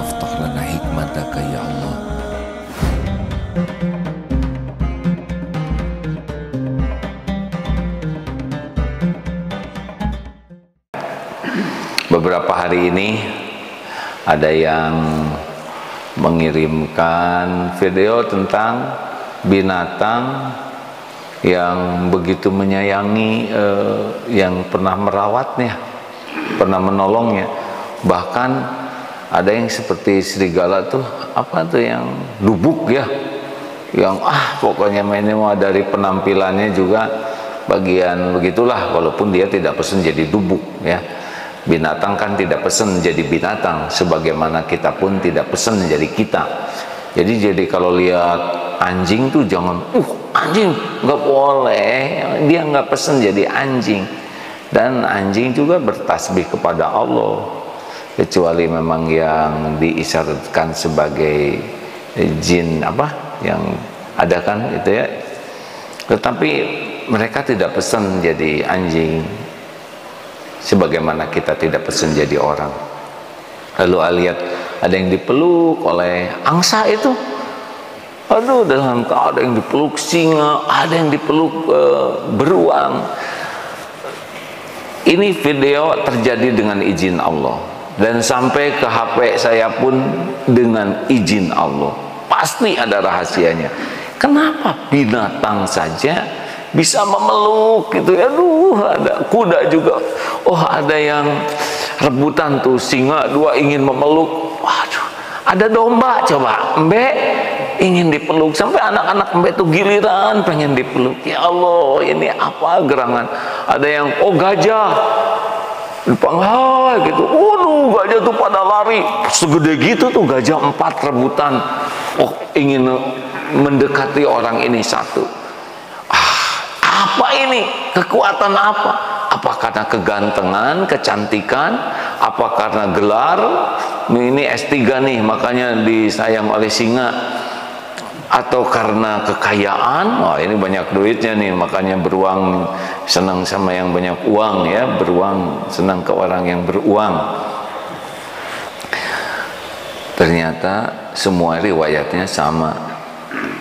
waftah lana hikmataka ya Allah. Beberapa hari ini ada yang mengirimkan video tentang binatang yang begitu menyayangi yang pernah merawatnya, pernah menolongnya. Bahkan ada yang seperti serigala tuh, apa tuh yang lubuk ya, yang pokoknya ini mah dari penampilannya juga bagian begitulah, walaupun dia tidak pesen jadi lubuk ya. Binatang kan tidak pesen jadi binatang, sebagaimana kita pun tidak pesen jadi kita. Jadi kalau lihat anjing tuh jangan, anjing nggak boleh, dia nggak pesen jadi anjing. Dan anjing juga bertasbih kepada Allah, kecuali memang yang diisyaratkan sebagai jin yang ada kan itu ya. Tetapi mereka tidak pesen jadi anjing, sebagaimana kita tidak pesan jadi orang. Lalu lihat ada yang dipeluk oleh angsa itu, dalam ada yang dipeluk singa, ada yang dipeluk beruang. Ini video terjadi dengan izin Allah, dan sampai ke HP saya pun dengan izin Allah. Pasti ada rahasianya. Kenapa binatang saja bisa memeluk gitu ya? Ada kuda juga. Ada yang rebutan tuh, singa dua ingin memeluk. Waduh, ada domba coba, embe ingin dipeluk, sampai anak-anak embe tuh giliran pengen dipeluk. Ya Allah, ini apa gerangan? Ada yang gajah dipanggil gitu. Gajah tuh pada lari segede gitu tuh, gajah 4 rebutan. Ingin mendekati orang ini satu. Apa ini? Kekuatan apa? Apa karena kegantengan, kecantikan? Apa karena gelar? Ini S3 nih, makanya disayang oleh singa. Atau karena kekayaan? Ini banyak duitnya nih, makanya beruang senang sama yang banyak uang ya. Beruang senang ke orang yang beruang. Ternyata semua riwayatnya sama.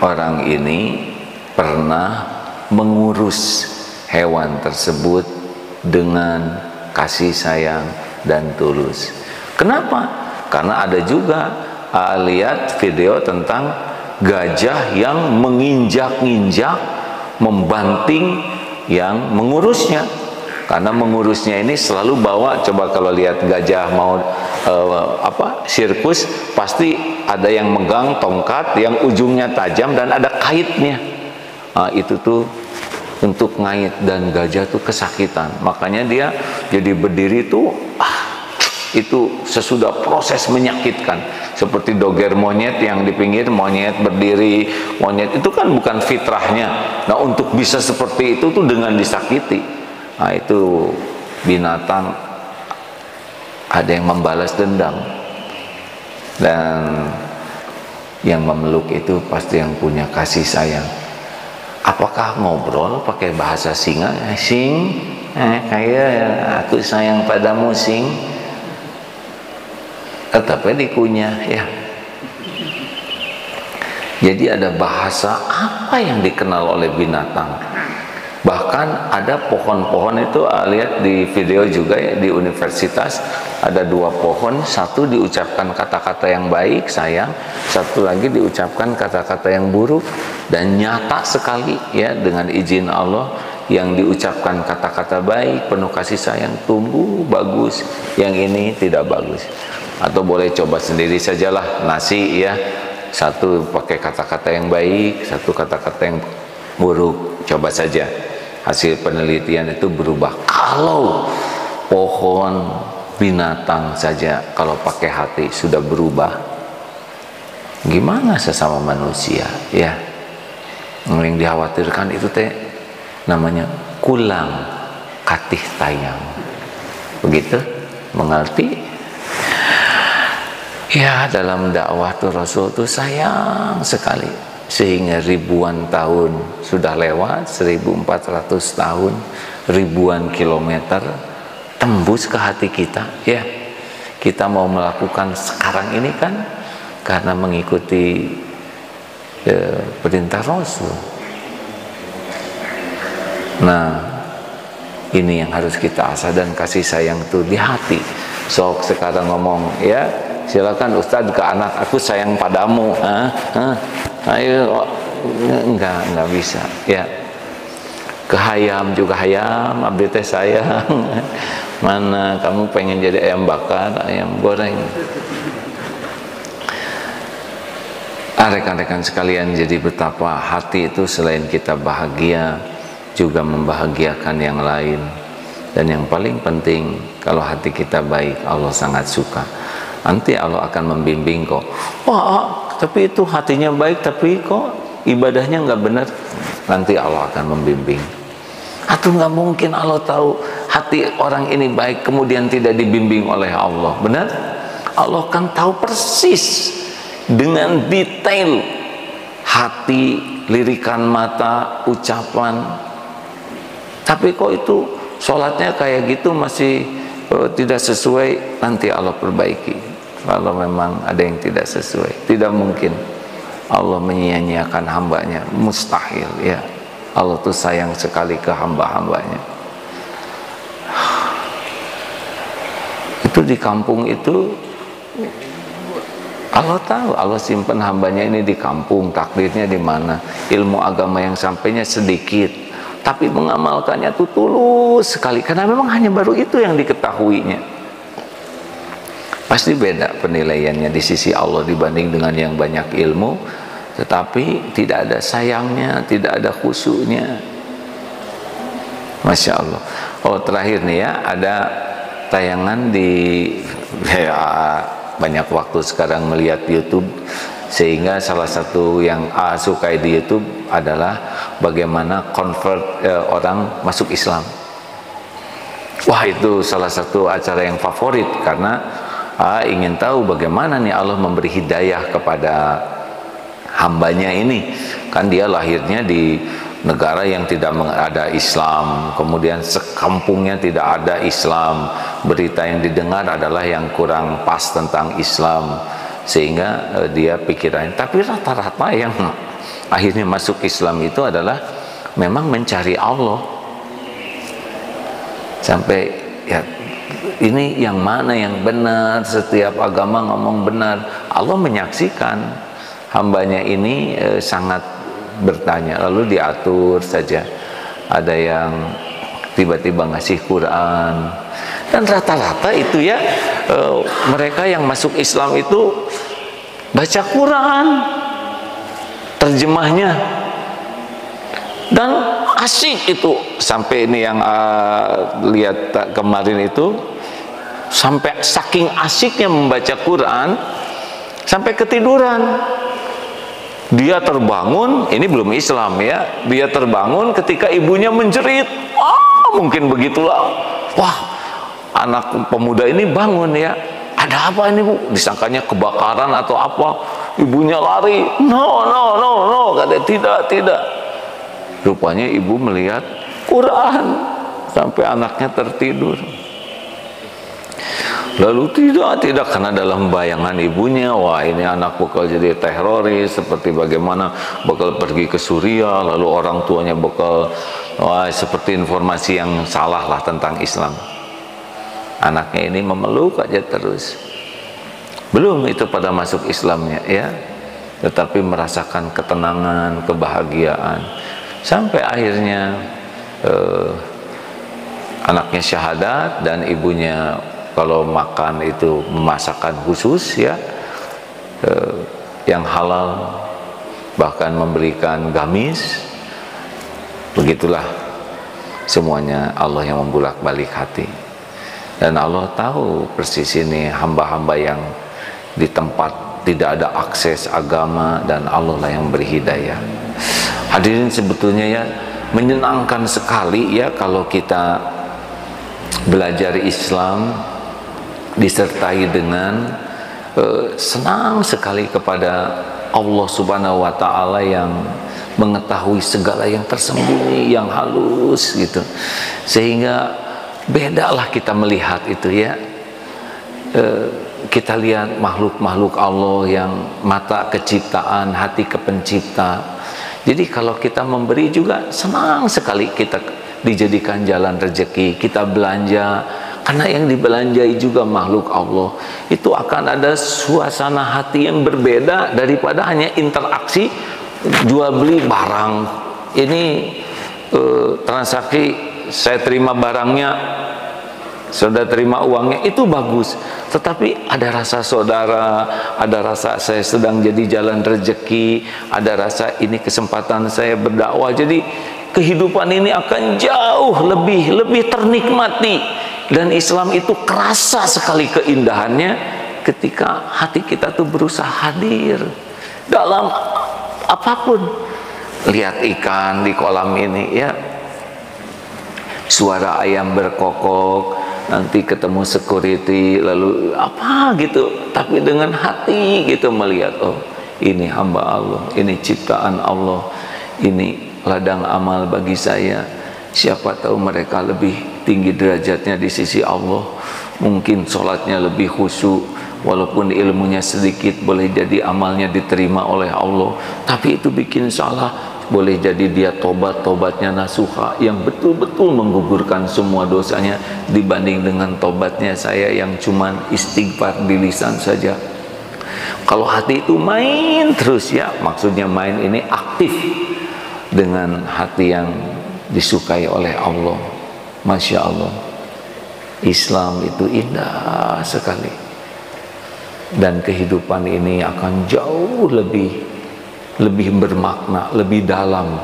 Orang ini pernah mengurus hewan tersebut dengan kasih sayang dan tulus. Kenapa? Karena ada juga lihat video tentang gajah yang menginjak-injak, membanting yang mengurusnya. Karena mengurusnya ini selalu bawa, coba kalau lihat gajah mau sirkus, pasti ada yang megang tongkat yang ujungnya tajam dan ada kaitnya. Itu tuh untuk ngait, dan gajah tuh kesakitan, makanya dia jadi berdiri tuh itu sesudah proses menyakitkan, seperti doger monyet yang di pinggir, monyet berdiri, monyet itu kan bukan fitrahnya. Nah, untuk bisa seperti itu tuh dengan disakiti. Itu binatang ada yang membalas dendam, dan yang memeluk itu pasti yang punya kasih sayang. Apakah ngobrol pakai bahasa singa? Sing, kayak aku sayang padamu sing. Tetapi dikunyah ya. Jadi ada bahasa apa yang dikenal oleh binatang. Bahkan ada pohon-pohon itu, lihat di video juga ya, di universitas ada 2 pohon, satu diucapkan kata-kata yang baik, sayang, satu lagi diucapkan kata-kata yang buruk. Dan nyata sekali ya, dengan izin Allah, yang diucapkan kata-kata baik penuh kasih sayang tumbuh bagus, yang ini tidak bagus. Atau boleh coba sendiri sajalah, nasi ya, satu pakai kata-kata yang baik, satu kata-kata yang buruk. Coba saja, hasil penelitian itu berubah. Kalau pohon, binatang saja kalau pakai hati sudah berubah, gimana sesama manusia ya? Yang dikhawatirkan itu namanya kulang katih tayang, begitu mengerti ya. Dalam dakwah tuh Rasul tuh sayang sekali, sehingga ribuan tahun sudah lewat, 1400 tahun, ribuan kilometer tembus ke hati kita ya. kita mau melakukan sekarang ini kan karena mengikuti perintah Rasul. Nah, ini yang harus kita asah, dan kasih sayang itu di hati. Sok sekarang ngomong, ya silakan Ustadz ke anak, aku sayang padamu. Ayo, enggak bisa. Ya, ke hayam juga hayam, abdi teh sayang. Mana kamu pengen jadi ayam bakar, ayam goreng? Rekan-rekan sekalian, jadi betapa hati itu selain kita bahagia juga membahagiakan yang lain. Dan yang paling penting, kalau hati kita baik, Allah sangat suka. Nanti Allah akan membimbing kok. Wah, tapi itu hatinya baik tapi kok ibadahnya nggak benar. Nanti Allah akan membimbing. Atau nggak mungkin Allah tahu hati orang ini baik kemudian tidak dibimbing oleh Allah. Benar? Allah kan tahu persis dengan detail hati, lirikan mata, ucapan. Tapi kok itu sholatnya kayak gitu masih tidak sesuai, nanti Allah perbaiki. Kalau memang ada yang tidak sesuai, tidak mungkin Allah menyia-nyiakan hambanya, mustahil ya. Allah tuh sayang sekali ke hamba-hambanya. Itu di kampung itu Allah tahu, Allah simpan hambanya ini di kampung, takdirnya di mana, ilmu agama yang sampainya sedikit, tapi mengamalkannya tuh tulus sekali, karena memang hanya baru itu yang diketahuinya. Pasti beda penilaiannya di sisi Allah dibanding dengan yang banyak ilmu, tetapi tidak ada sayangnya, tidak ada khusyuknya. Masya Allah. Oh, terakhir nih ya, ada tayangan di banyak waktu sekarang melihat YouTube, sehingga salah satu yang sukai di YouTube adalah bagaimana convert orang masuk Islam. Wah, itu salah satu acara yang favorit karena ingin tahu bagaimana nih Allah memberi hidayah kepada hambanya ini. Kan dia lahirnya di negara yang tidak ada Islam, kemudian sekampungnya tidak ada Islam, berita yang didengar adalah yang kurang pas tentang Islam, sehingga dia pikirannya. Tapi rata-rata yang akhirnya masuk Islam itu adalah memang mencari Allah. Sampai ya, ini yang mana yang benar, setiap agama ngomong benar. Allah menyaksikan hambanya ini sangat bertanya, lalu diatur saja. Ada yang tiba-tiba ngasih Quran, dan rata-rata itu ya mereka yang masuk Islam itu baca Quran, terjemahnya, dan asik itu. Sampai ini yang lihat kemarin itu, sampai saking asiknya membaca Quran sampai ketiduran. Dia terbangun, ini belum Islam ya, dia terbangun ketika ibunya menjerit. Mungkin begitulah. Wah, anak pemuda ini bangun ya, ada apa ini Bu? Disangkanya kebakaran atau apa. Ibunya lari. No, kata tidak. Rupanya ibu melihat Quran sampai anaknya tertidur. Lalu tidak, karena dalam bayangan ibunya, wah ini anak bakal jadi teroris, seperti bagaimana bakal pergi ke Suriah, lalu orang tuanya bakal, wah seperti informasi yang salah lah tentang Islam. Anaknya ini memeluk aja terus. Belum itu pada masuk Islamnya ya, tetapi merasakan ketenangan, kebahagiaan, sampai akhirnya anaknya syahadat, dan ibunya kalau makan itu memasakkan khusus ya, yang halal, bahkan memberikan gamis. Begitulah semuanya Allah yang membulak-balik hati. Dan Allah tahu persis ini hamba-hamba yang di tempat tidak ada akses agama, dan Allah lah yang beri hidayah. Hadirin, sebetulnya ya menyenangkan sekali ya kalau kita belajar Islam disertai dengan senang sekali kepada Allah Subhanahu wa Ta'ala yang mengetahui segala yang tersembunyi, yang halus gitu, sehingga bedalah kita melihat itu ya. kita lihat makhluk-makhluk Allah yang mata keciptaan, hati kepencipta. Jadi kalau kita memberi juga senang sekali kita dijadikan jalan rezeki, kita belanja, karena yang dibelanjai juga makhluk Allah. Itu akan ada suasana hati yang berbeda daripada hanya interaksi jual beli barang. Ini transaksi, saya terima barangnya, saudara terima uangnya, itu bagus. Tetapi ada rasa saudara, ada rasa saya sedang jadi jalan rezeki, ada rasa ini kesempatan saya berdakwah. Jadi kehidupan ini akan jauh lebih ternikmati. Dan Islam itu kerasa sekali keindahannya ketika hati kita tuh berusaha hadir dalam apapun. Lihat ikan di kolam ini ya, suara ayam berkokok, nanti ketemu security, lalu apa gitu, tapi dengan hati gitu melihat, oh ini hamba Allah, ini ciptaan Allah, ini ladang amal bagi saya. Siapa tahu mereka lebih tinggi derajatnya di sisi Allah, mungkin sholatnya lebih khusyuk, walaupun ilmunya sedikit, boleh jadi amalnya diterima oleh Allah. Tapi itu bikin salah, boleh jadi dia tobatnya nasuha yang betul-betul menggugurkan semua dosanya, dibanding dengan tobatnya saya yang cuman istighfar di lisan saja. Kalau hati itu main terus ya, maksudnya main ini aktif dengan hati yang disukai oleh Allah. Masya Allah, Islam itu indah sekali, dan kehidupan ini akan jauh lebih bermakna, lebih dalam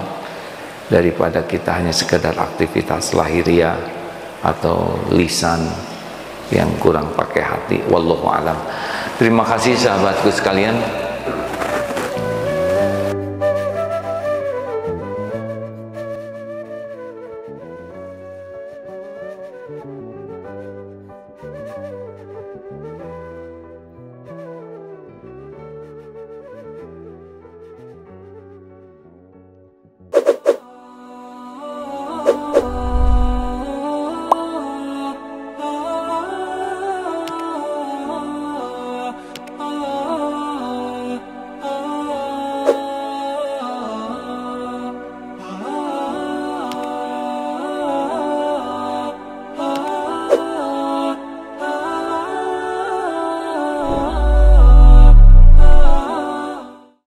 daripada kita hanya sekedar aktivitas lahiriah atau lisan yang kurang pakai hati. Wallahu alam. Terima kasih sahabatku sekalian.